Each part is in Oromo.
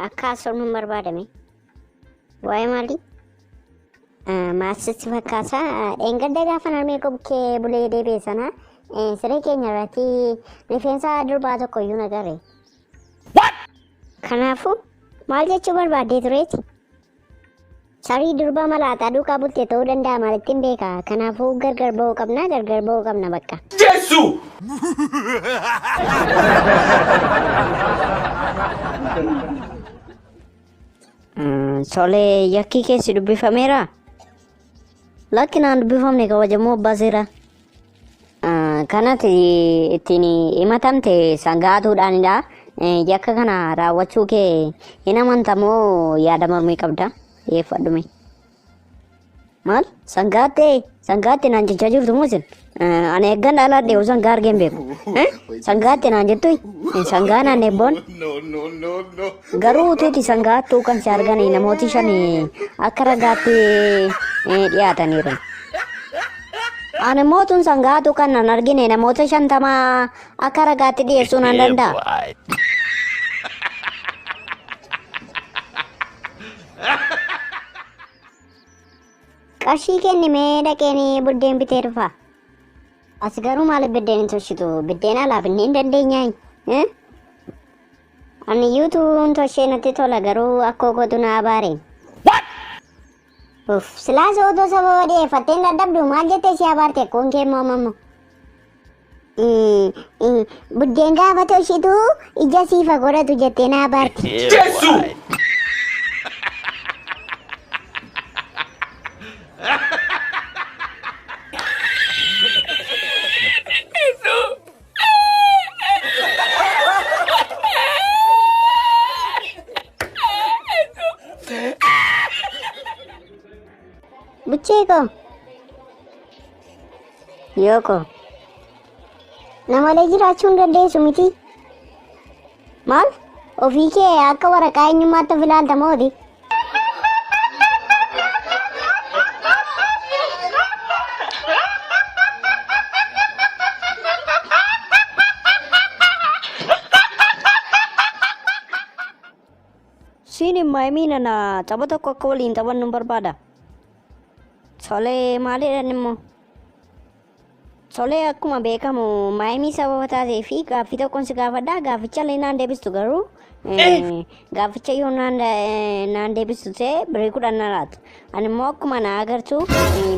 Akka nun barbaadame waa'ee maalii maasitti fakkaataa dheengadda gaafa narmee qubkee bulee deebee sana siree keenya irratti rifeensa durbaa tokko iyyuu nagarre. Kanaafuu maal jechuu barbaaddee tureeti? Sarii durbaa malaataa duukaa bultee ta'uu danda'a maalittiin beeka. Kanaafuu gargar ba'uu qabna bakka. Jesu! Solee yakkii keessi dubbifameera? Lakkinaan dubbifamne kabajamoo abbaa seeraa. Kanatti ittiin himatamte sangaatuudhaanidha. Yakka kana raawwachuu kee hin amantamoo yaada mormii qabda? Eeffadhume. Maal? Sangaatti naan jechaa jirtu moo isin? Ani eeggan dhaaladhe yoo sangaa argeen beeku. Sangaatti naan jettu sangaa naan eebboon. Garuu utuuti sangaattuu kan si arganii namooti shan akka ragaatti dhiyaataniiru. Ani mootuun sangaatu kan nan argine namoota 50 akka ragaatti dhiyeessuu nan danda'a. Qarshii kennimee dhaqeenii buddeen bitee dhufa. As garuu maaliif biddeen hin tolchitu? Biddeen alaaf hin dandeenyaa. Ani yuutuun tolchee natti tola garuu akkoo gootu na abaare. Silaas otoo sababa dhiyeeffatteen dadhabdu maal jettee si abaarte kun kee moomamu. Buddeen gaafa tolchitu ija siifa godhatu jettee na abaarte. Jesu! Bucheeko. Yooko. Namalee jiraachuun dandeessu miti. Maal? Ofii kee akka waraqaa eenyummaatti of ilaalta mooti. Siin maayimiina na tapha tokko akka waliin taphannu barbaada. Solee maalidhaan immoo? Solee akkuma beekamu maayimii sababa taatee fi gaaffii tokkoon si gaafadha. Gaafficha illee naan deebistu garuu gaafficha yoo naan deebistu ta'e birrii 10 na laatu. Ani immoo akkuma na agartu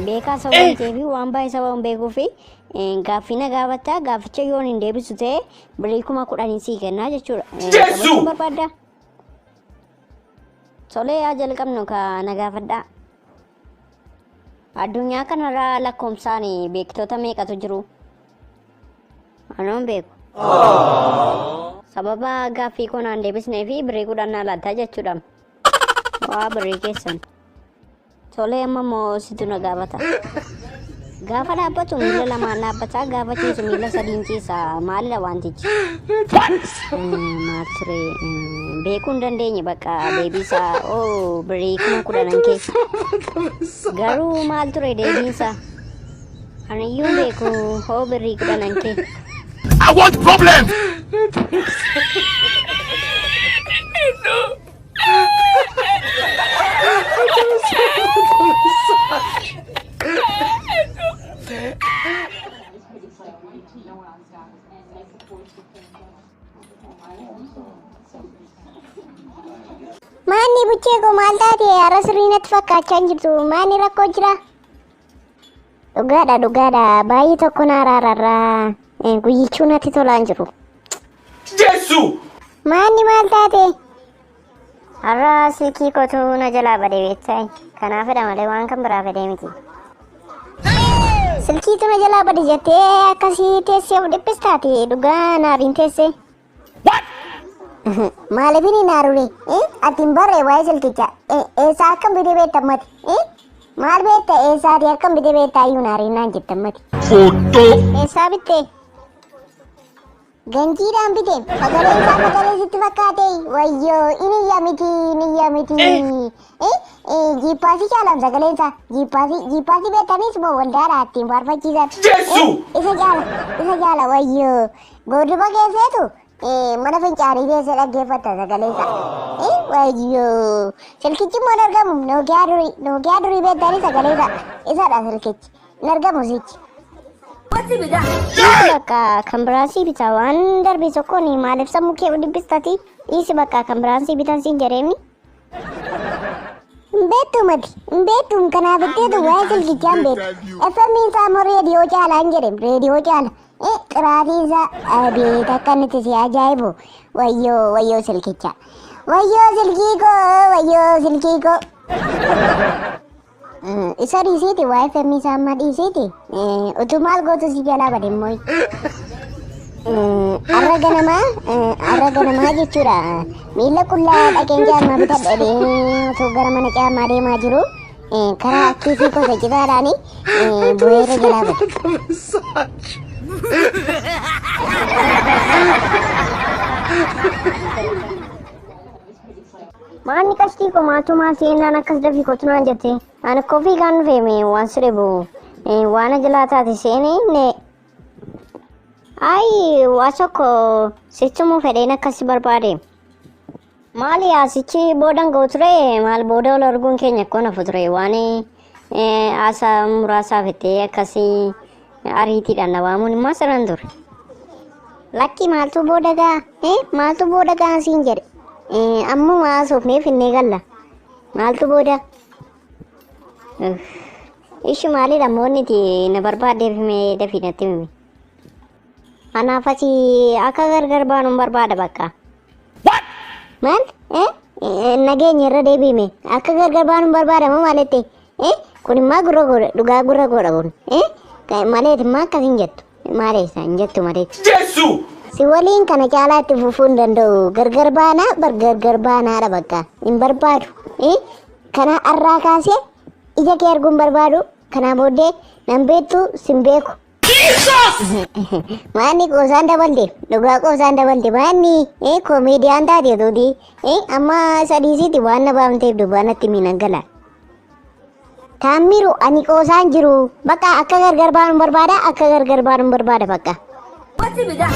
beekaa sababa ta'ee fi waan baay'ee sababa beekuu fi gaaffii na gaafatta. Gaafficha yoo hin deebistu ta'e birrii 10 sii kennaa jechuudha. Jesu! Barbaadda. Solee yaa jalqabnu ka na gaafadhaa. Addunyaa kanarra lakkoomsaan beektota meeqatu jiru? Anoon beeku. Sababa gaaffii koo naan deebisnee fi birrii 10 na laata jechuudha. Waa birrii keessan. Solee amma immoo situ na gaafata. Gaafa dhaabbatu miila lamaan dhaabbataa gaafa ciisu miila sadiin ciisa maalidha wantichi? Maal ture beekuu hin dandeenye bakka deebiisaa birrii 10 kee. Garuu maal ture deebiinsaa? Aniyyuu beeku birrii 10 kee. I want problem! Maanni bucheeko maal taate har'a sirriinatti fakkaachaa hin jirtu maanni rakkoo jira? Dhugaadha baay'ee tokko na araararraa guyyichuu natti tolaa hin jiru. Jesu! Maanni maal taate? Har'a silkii kootu na jalaa badee beektaa kanaafidha malee waan kan biraa fedee miti. Silkiitu na jalaa bade jettee akkasii teessee of dhiphistaati dhugaa naariin teessee. Maaliifin hin aarure? Atiin barree waa'ee silkicha eessaa akkam bidee beektammati? Maal beekta eessaati akkam bidee beektaa iyyuu naariin naan jettammati? Foto! Eessaa bittee? Ganjiidhaan biteen sagalee isaa sagalee sitti fakkaate wayyoo inni yaamiti jiippaasii caalam sagalee isaa jiippaasii beektanis moo waldaadhaa ittiin faarfachiisan isa jaala wayyoo boordiba keesseetu mana fincaanii keessa dhaggeeffata sagalee isaa wayyoo silkichi immoo hin argamu nookiyaa durii beektanis sagalee isaa isadha silkichi hin argamu sichi. Bakka kan biraasii bitaa waan darbii tokkoon maaliif sammuu kee dhibbistati dhiisi bakka kan biraasii bitan siin jedheemi. Hin kanaaf itteetu waa'ee silkichaan beeku. FM isaa immoo reediyoo caalaa hin jedhem reediyoo caala. Qiraatii isaa beet akka nuti si ajaa'ibu wayyoo silkicha. Wayyoo silkii koo. Isa dhiisiiti waa'ee FM isaa amma dhiisiiti utuu maal gootu si jalaa bade immoo har'a ganamaa jechuudha miila qullaa dhaqeen jaarmaa bitadhee osoo gara mana caammaa deemaa jiru karaa kiisii gosa citaadhaani bu'eera jalaa bade. Maanni qashtii komaatumaa seenaan akkas dafii kotunaan jette ani koofii kan dhufeeme waan sirebu waan jalaa taate seenee ayi waa tokko sichumuu fedheen akkasi barbaade maali asichi boodan ga'u ture maal booda ol arguun keenya akkoo nafu ture waan aasaa muraasaa fettee akkasii ariitiidhaan nawaamuun immoo sirran ture lakki maaltu booda gaa siin jedhe ammoo maasuufnee finnee galla maaltu booda ishu maalidha moonniti na barbaadeef himee dafii natti hime anaaf achi akka gargar baanuun barbaada bakka maal nageenya irra deebiime akka gargar baanuun barbaada moo maalette kun immaa dhugaa gurra godha kun maleet immaa akkas hin jettu maaleessa hin jettu maleet si waliin kana caalaa itti fufuu hin danda'u gargar baanaadha bakka hin barbaadu kana arraa kaasee ija kee arguun barbaadu kanaa booddee nan beektu sin beeku maanni qoosaan dabalte dhugaa qoosaan dabalte maanni koomeediyaan taate tuuti amma sadiisiiti waan na baamteef dubbaa natti miinan gala taammiru ani qoosaan jiru bakka akka gargar baanuun barbaada bakka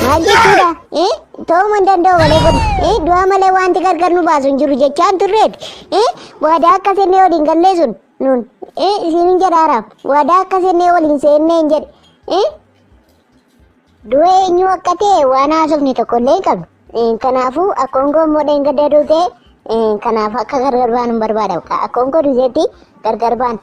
maal jechuudha ta'uu man danda'u malee godhu du'a malee wanti gargar nu baasu hin jiru jechaan turreeti waadaa akka seennee waliin gallee sun nun isin hin jedhaaraaf waadaa akka seennee waliin seennee hin jedhe du'a eenyu akka ta'e waan haasofne tokkollee hin qabnu kanaafuu akkoon koo immoo dheengadda duute kanaaf akka gargar baanuun barbaada akkoon koo duuteetti gargar baan